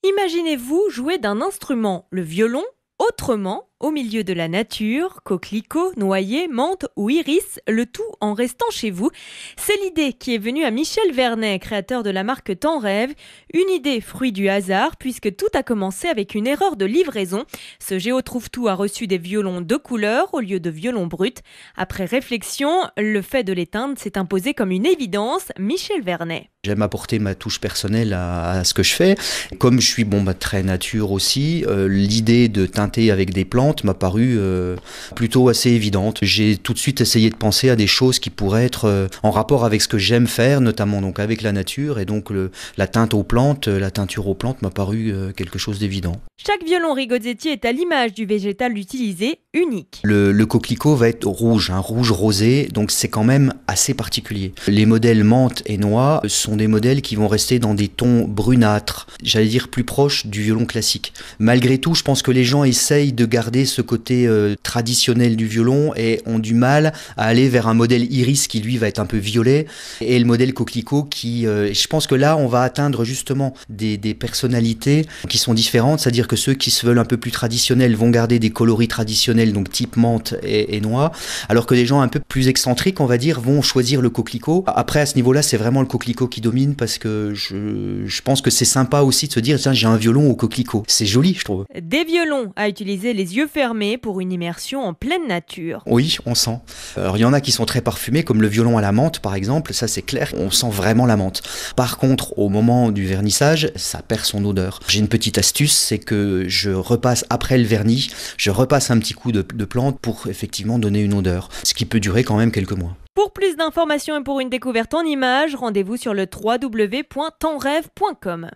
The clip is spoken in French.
Imaginez-vous jouer d'un instrument, le violon, autrement, au milieu de la nature, coquelicots, noyers, menthes ou iris, le tout en restant chez vous. C'est l'idée qui est venue à Michel Vernet, créateur de la marque Tenrêve. Une idée fruit du hasard, puisque tout a commencé avec une erreur de livraison. Ce Géo trouve tout a reçu des violons de couleur au lieu de violons bruts. Après réflexion, le fait de l'éteindre s'est imposé comme une évidence. Michel Vernet. J'aime apporter ma touche personnelle à ce que je fais. Comme je suis très nature aussi, l'idée de teinter avec des plantes m'a paru plutôt assez évidente. J'ai tout de suite essayé de penser à des choses qui pourraient être en rapport avec ce que j'aime faire, notamment donc avec la nature, et donc la teinte aux plantes, la teinture aux plantes m'a paru quelque chose d'évident. Chaque violon Rigozetti est à l'image du végétal utilisé, unique. Le coquelicot va être rouge, un rouge rosé, donc c'est quand même assez particulier. Les modèles menthe et noix sont des modèles qui vont rester dans des tons brunâtres, j'allais dire plus proches du violon classique. Malgré tout, je pense que les gens essayent de garder ce côté traditionnel du violon et ont du mal à aller vers un modèle iris qui lui va être un peu violet, et le modèle coquelicot qui, je pense que là on va atteindre justement des personnalités qui sont différentes, c'est-à-dire que ceux qui se veulent un peu plus traditionnels vont garder des coloris traditionnels, donc type menthe et noix, alors que les gens un peu plus excentriques, on va dire, vont choisir le coquelicot. Après, à ce niveau-là, c'est vraiment le coquelicot qui domine, parce que je pense que c'est sympa aussi de se dire, tiens, j'ai un violon au coquelicot. C'est joli, je trouve. Des violons à utiliser les yeux fermés pour une immersion en pleine nature. Oui, on sent. Alors, il y en a qui sont très parfumés, comme le violon à la menthe, par exemple. Ça, c'est clair, on sent vraiment la menthe. Par contre, au moment du vernissage, ça perd son odeur. J'ai une petite astuce, c'est que je repasse après le vernis, je repasse un petit coup de plante pour effectivement donner une odeur, ce qui peut durer quand même quelques mois. Pour plus d'informations et pour une découverte en images, rendez-vous sur le www.tenrêve.com.